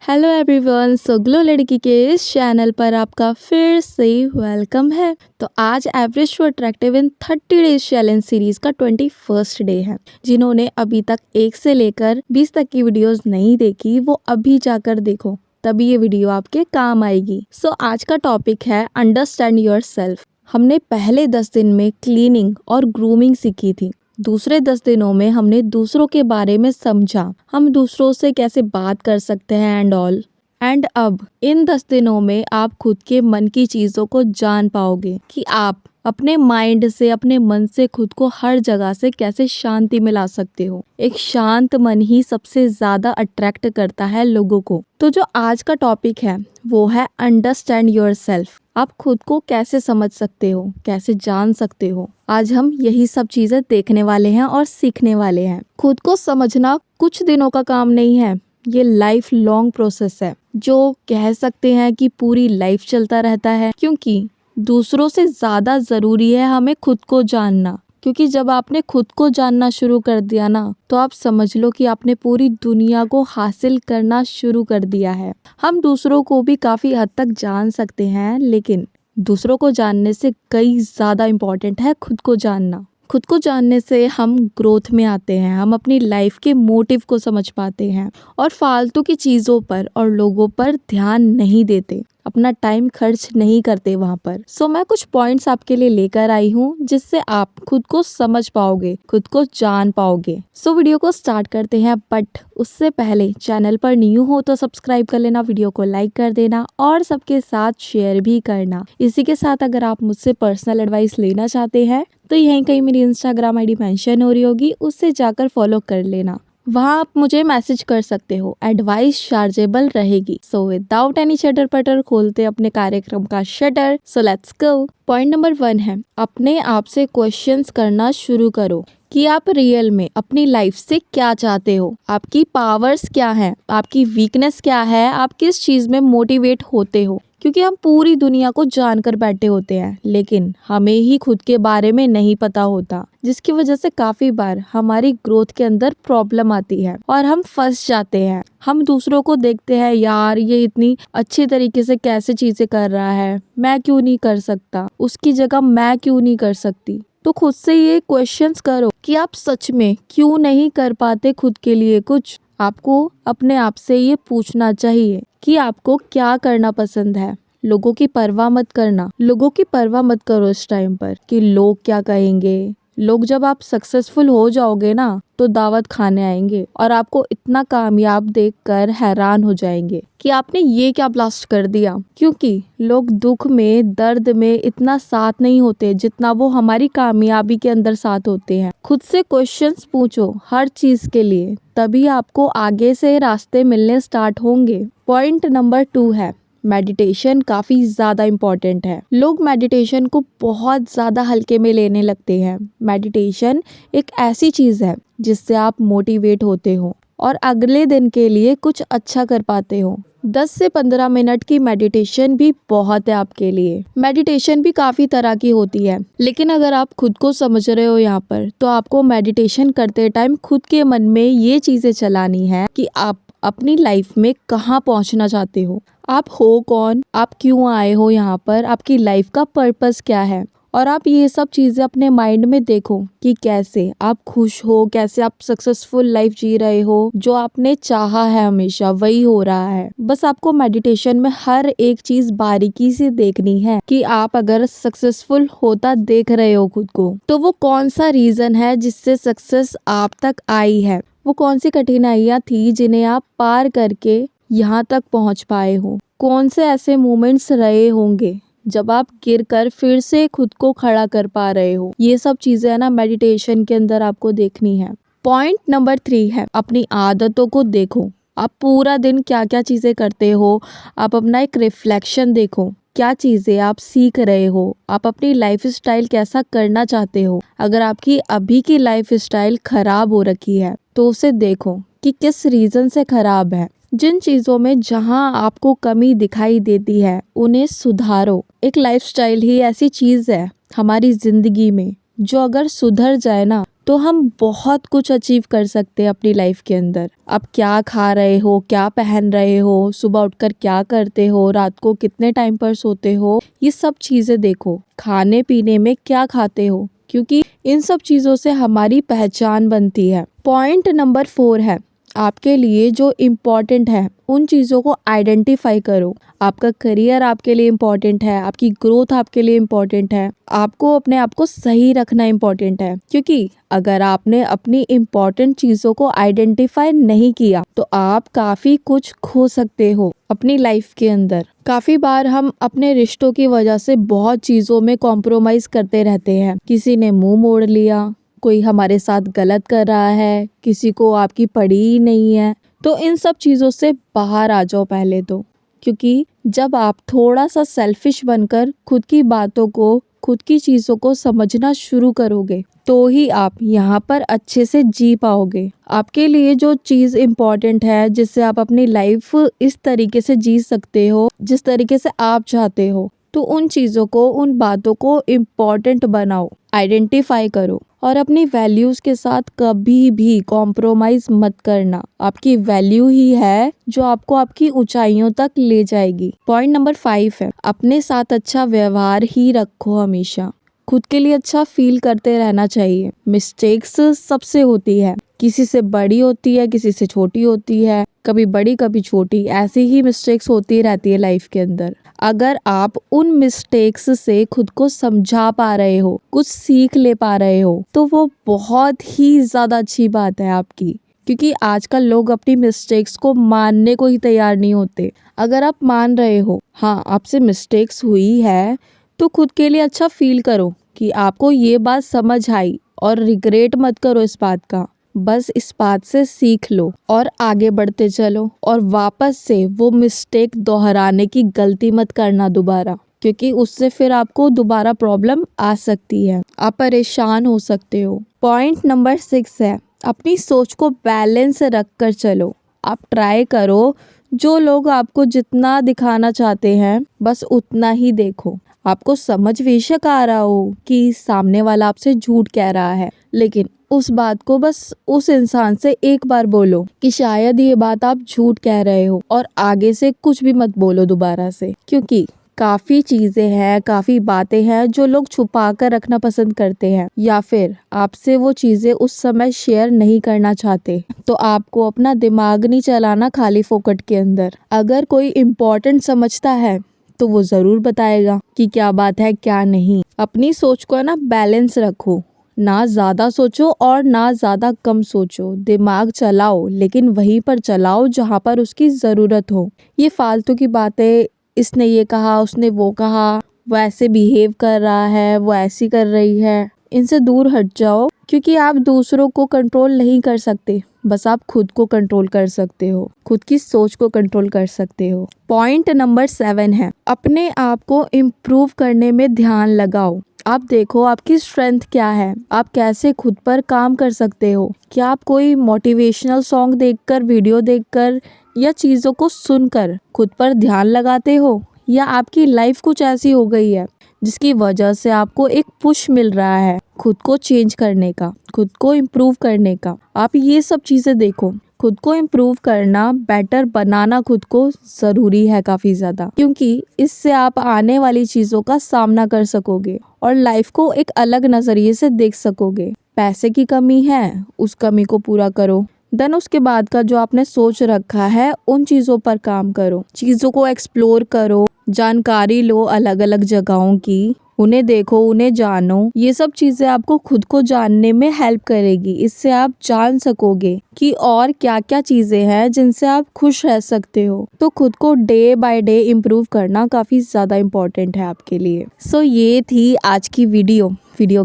Hello everyone, सो glow लड़की के इस चैनल पर आपका फिर से वेलकम है। तो आज average to attractive in 30 days challenge series का 21st डे है। जिन्होंने अभी तक 1 से लेकर 20 तक की वीडियोस नहीं देखी वो अभी जाकर देखो, तभी ये वीडियो आपके काम आएगी। सो आज का टॉपिक है अंडरस्टैंड योरसेल्फ। हमने पहले 10 दिन में क्लीनिंग और ग्रूमिंग सीखी थी। दूसरे 10 दिनों में हमने दूसरों के बारे में समझा, हम दूसरों से कैसे बात कर सकते हैं एंड ऑल। एंड अब इन 10 दिनों में आप खुद के मन की चीज़ों को जान पाओगे कि आप अपने माइंड से, अपने मन से खुद को हर जगह से कैसे शांति में ला सकते हो। एक शांत मन ही सबसे ज़्यादा अट्रैक्ट करता है लोगों को। तो जो आज का टॉपिक है वो है अंडरस्टैंड योरसेल्फ। आप खुद को कैसे समझ सकते हो, कैसे जान सकते हो। आज हम यही सब चीज़ें देखने वाले हैं और सीखने वाले हैं। खुद को समझना कुछ दिनों का काम नहीं है, ये लाइफ लॉन्ग प्रोसेस है, जो कह सकते हैं कि पूरी लाइफ चलता रहता है। क्योंकि दूसरों से ज़्यादा ज़रूरी है हमें खुद को जानना। क्योंकि जब आपने खुद को जानना शुरू कर दिया ना, तो आप समझ लो कि आपने पूरी दुनिया को हासिल करना शुरू कर दिया है। हम दूसरों को भी काफ़ी हद तक जान सकते हैं, लेकिन दूसरों को जानने से कई ज़्यादा इम्पोर्टेंट है खुद को जानना। खुद को जानने से हम ग्रोथ में आते हैं, हम अपनी लाइफ के मोटिव को समझ पाते हैं और फालतू की चीज़ों पर और लोगों पर ध्यान नहीं देते, अपना टाइम खर्च नहीं करते वहाँ पर। सो मैं कुछ पॉइंट्स आपके लिए लेकर आई हूँ जिससे आप खुद को समझ पाओगे, खुद को जान पाओगे। सो वीडियो को स्टार्ट करते हैं, बट उससे पहले चैनल पर न्यू हो तो सब्सक्राइब कर लेना, वीडियो को लाइक कर देना और सबके साथ शेयर भी करना। इसी के साथ अगर आप मुझसे पर्सनल एडवाइस लेना चाहते हैं तो यहीं कहीं मेरी इंस्टाग्राम आईडी मेंशन हो रही होगी, उससे जाकर फॉलो कर लेना। वहाँ आप मुझे मैसेज कर सकते हो, एडवाइस चार्जेबल रहेगी। सो विदाउट एनी चटर पटर खोलते अपने कार्यक्रम का shutter. So let's go. Point number 1 है, अपने आप से क्वेश्चंस करना शुरू करो कि आप रियल में अपनी लाइफ से क्या चाहते हो, आपकी पावर्स क्या हैं, आपकी वीकनेस क्या है, आप किस चीज़ में मोटिवेट होते हो। क्योंकि हम पूरी दुनिया को जानकर बैठे होते हैं, लेकिन हमें ही खुद के बारे में नहीं पता होता, जिसकी वजह से काफ़ी बार हमारी ग्रोथ के अंदर प्रॉब्लम आती है और हम फंस जाते हैं। हम दूसरों को देखते हैं, यार ये इतनी अच्छी तरीके से कैसे चीज़ें कर रहा है, मैं क्यों नहीं कर सकता, उसकी जगह मैं क्यों नहीं कर सकती। तो खुद से ये क्वेश्चंस करो कि आप सच में क्यों नहीं कर पाते खुद के लिए कुछ। आपको अपने आप से ये पूछना चाहिए कि आपको क्या करना पसंद है। लोगों की परवाह मत करना, लोगों की परवाह मत करो इस टाइम पर कि लोग क्या कहेंगे। लोग जब आप सक्सेसफुल हो जाओगे ना, तो दावत खाने आएंगे और आपको इतना कामयाब देखकर हैरान हो जाएंगे कि आपने ये क्या ब्लास्ट कर दिया। क्योंकि लोग दुख में, दर्द में इतना साथ नहीं होते जितना वो हमारी कामयाबी के अंदर साथ होते हैं। खुद से क्वेश्चंस पूछो हर चीज के लिए, तभी आपको आगे से रास्ते मिलने स्टार्ट होंगे। पॉइंट नंबर 2 है, मेडिटेशन काफ़ी ज़्यादा इम्पॉर्टेंट है। लोग मेडिटेशन को बहुत ज़्यादा हल्के में लेने लगते हैं। मेडिटेशन एक ऐसी चीज़ है जिससे आप मोटिवेट होते हो और अगले दिन के लिए कुछ अच्छा कर पाते हो। 10 से 15 मिनट की मेडिटेशन भी बहुत है आपके लिए। मेडिटेशन भी काफ़ी तरह की होती है, लेकिन अगर आप खुद को समझ रहे हो यहाँ पर, तो आपको मेडिटेशन करते टाइम खुद के मन में ये चीज़ें चलानी है कि आप अपनी लाइफ में कहाँ पहुँचना चाहते हो, आप हो कौन, आप क्यों आए हो यहाँ पर, आपकी लाइफ का पर्पस क्या है। और आप ये सब चीज़ें अपने माइंड में देखो कि कैसे आप खुश हो, कैसे आप सक्सेसफुल लाइफ जी रहे हो, जो आपने चाहा है हमेशा वही हो रहा है। बस आपको मेडिटेशन में हर एक चीज़ बारीकी से देखनी है कि आप अगर सक्सेसफुल होता देख रहे हो खुद को, तो वो कौन सा रीज़न है जिससे सक्सेस आप तक आई है। वो कौन सी कठिनाइयाँ थी जिन्हें आप पार करके यहाँ तक पहुँच पाए हो। कौन से ऐसे मोमेंट्स रहे होंगे जब आप गिरकर फिर से खुद को खड़ा कर पा रहे हो। ये सब चीज़ें है ना मेडिटेशन के अंदर आपको देखनी है। पॉइंट नंबर 3 है, अपनी आदतों को देखो। आप पूरा दिन क्या क्या चीज़ें करते हो, आप अपना एक रिफ्लेक्शन देखो, क्या चीज़ें आप सीख रहे हो, आप अपनी लाइफ स्टाइल कैसा करना चाहते हो। अगर आपकी अभी की लाइफ स्टाइल खराब हो रखी है तो उसे देखो कि किस रीज़न से खराब है। जिन चीज़ों में जहां आपको कमी दिखाई देती है उन्हें सुधारो। एक लाइफस्टाइल ही ऐसी चीज़ है हमारी ज़िंदगी में जो अगर सुधर जाए ना, तो हम बहुत कुछ अचीव कर सकते हैं अपनी लाइफ के अंदर। आप क्या खा रहे हो, क्या पहन रहे हो, सुबह उठकर क्या करते हो, रात को कितने टाइम पर सोते हो, ये सब चीज़ें देखो। खाने पीने में क्या खाते हो, क्योंकि इन सब चीज़ों से हमारी पहचान बनती है। पॉइंट नंबर 4 है, आपके लिए जो इम्पोर्टेंट है उन चीज़ों को आइडेंटिफाई करो। आपका करियर आपके लिए इम्पोर्टेंट है, आपकी ग्रोथ आपके लिए इम्पोर्टेंट है, आपको अपने आप को सही रखना इम्पोर्टेंट है। क्योंकि अगर आपने अपनी इम्पोर्टेंट चीज़ों को आइडेंटिफाई नहीं किया तो आप काफ़ी कुछ खो सकते हो अपनी लाइफ के अंदर। काफ़ी बार हम अपने रिश्तों की वजह से बहुत चीज़ों में कॉम्प्रोमाइज़ करते रहते हैं। किसी ने मुंह मोड़ लिया, कोई हमारे साथ गलत कर रहा है, किसी को आपकी पड़ी ही नहीं है। तो इन सब चीज़ों से बाहर आ जाओ पहले तो, क्योंकि जब आप थोड़ा सा सेल्फिश बनकर खुद की बातों को, खुद की चीज़ों को समझना शुरू करोगे तो ही आप यहाँ पर अच्छे से जी पाओगे। आपके लिए जो चीज़ इम्पोर्टेंट है, जिससे आप अपनी लाइफ इस तरीके से जी सकते हो जिस तरीके से आप चाहते हो, तो उन चीज़ों को, उन बातों को इम्पोर्टेंट बनाओ, आइडेंटिफाई करो और अपनी वैल्यूज़ के साथ कभी भी कॉम्प्रोमाइज़ मत करना। आपकी वैल्यू ही है जो आपको आपकी ऊंचाइयों तक ले जाएगी। पॉइंट नंबर 5 है, अपने साथ अच्छा व्यवहार ही रखो हमेशा। खुद के लिए अच्छा फील करते रहना चाहिए। मिस्टेक्स सबसे होती है, किसी से बड़ी होती है, किसी से छोटी होती है, कभी बड़ी कभी छोटी, ऐसी ही मिस्टेक्स होती रहती है लाइफ के अंदर। अगर आप उन मिस्टेक्स से खुद को समझा पा रहे हो, कुछ सीख ले पा रहे हो, तो वो बहुत ही ज़्यादा अच्छी बात है आपकी। क्योंकि आजकल लोग अपनी मिस्टेक्स को मानने को ही तैयार नहीं होते। अगर आप मान रहे हो, हाँ आपसे मिस्टेक्स हुई है, तो खुद के लिए अच्छा फील करो कि आपको ये बात समझ आई और रिग्रेट मत करो इस बात का। बस इस बात से सीख लो और आगे बढ़ते चलो और वापस से वो मिस्टेक दोहराने की गलती मत करना दोबारा, क्योंकि उससे फिर आपको दोबारा प्रॉब्लम आ सकती है, आप परेशान हो सकते हो। पॉइंट नंबर 6 है, अपनी सोच को बैलेंस रख कर चलो। आप ट्राई करो जो लोग आपको जितना दिखाना चाहते हैं बस उतना ही देखो। आपको समझ बेशक आ रहा हो कि सामने वाला आपसे झूठ कह रहा है, लेकिन उस बात को बस उस इंसान से एक बार बोलो कि शायद ये बात आप झूठ कह रहे हो, और आगे से कुछ भी मत बोलो दोबारा से। क्योंकि काफ़ी चीज़ें हैं, काफ़ी बातें हैं जो लोग छुपा कर रखना पसंद करते हैं, या फिर आपसे वो चीज़ें उस समय शेयर नहीं करना चाहते। तो आपको अपना दिमाग नहीं चलाना खाली फोकट के अंदर। अगर कोई इम्पोर्टेंट समझता है तो वो ज़रूर बताएगा कि क्या बात है क्या नहीं। अपनी सोच को ना बैलेंस रखो, ना ज़्यादा सोचो और ना ज़्यादा कम सोचो। दिमाग चलाओ, लेकिन वहीं पर चलाओ जहाँ पर उसकी ज़रूरत हो। ये फालतू की बातें, इसने ये कहा, उसने वो कहा, वो ऐसे बिहेव कर रहा है, वो ऐसी कर रही है, इनसे दूर हट जाओ। क्योंकि आप दूसरों को कंट्रोल नहीं कर सकते, बस आप खुद को कंट्रोल कर सकते हो, खुद की सोच को कंट्रोल कर सकते हो। पॉइंट नंबर 7 है, अपने आप को इम्प्रूव करने में ध्यान लगाओ। आप देखो आपकी स्ट्रेंथ क्या है, आप कैसे खुद पर काम कर सकते हो। क्या आप कोई मोटिवेशनल सॉन्ग देखकर, वीडियो देखकर या चीज़ों को सुनकर खुद पर ध्यान लगाते हो, या आपकी लाइफ कुछ ऐसी हो गई है जिसकी वजह से आपको एक पुश मिल रहा है खुद को चेंज करने का, खुद को इम्प्रूव करने का। आप ये सब चीज़ें देखो। खुद को इम्प्रूव करना, बेटर बनाना खुद को ज़रूरी है काफ़ी ज़्यादा, क्योंकि इससे आप आने वाली चीज़ों का सामना कर सकोगे और लाइफ को एक अलग नज़रिए से देख सकोगे। पैसे की कमी है, उस कमी को पूरा करो। देन उसके बाद का जो आपने सोच रखा है उन चीज़ों पर काम करो, चीज़ों को एक्सप्लोर करो, जानकारी लो अलग अलग जगहों की, उन्हें देखो, उन्हें जानो। ये सब चीज़ें आपको खुद को जानने में हेल्प करेगी। इससे आप जान सकोगे कि और क्या क्या चीज़ें हैं जिनसे आप खुश रह सकते हो। तो खुद को डे बाय डे इम्प्रूव करना काफ़ी ज़्यादा इम्पोर्टेंट है आपके लिए। सो ये थी आज की वीडियो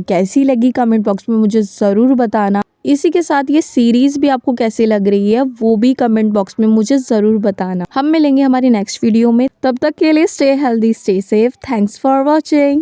कैसी लगी कमेंट बॉक्स में मुझे ज़रूर बताना। इसी के साथ ये सीरीज़ भी आपको कैसी लग रही है वो भी कमेंट बॉक्स में मुझे ज़रूर बताना। हम मिलेंगे हमारी नेक्स्ट वीडियो में, तब तक के लिए stay healthy, stay safe. Thanks for watching.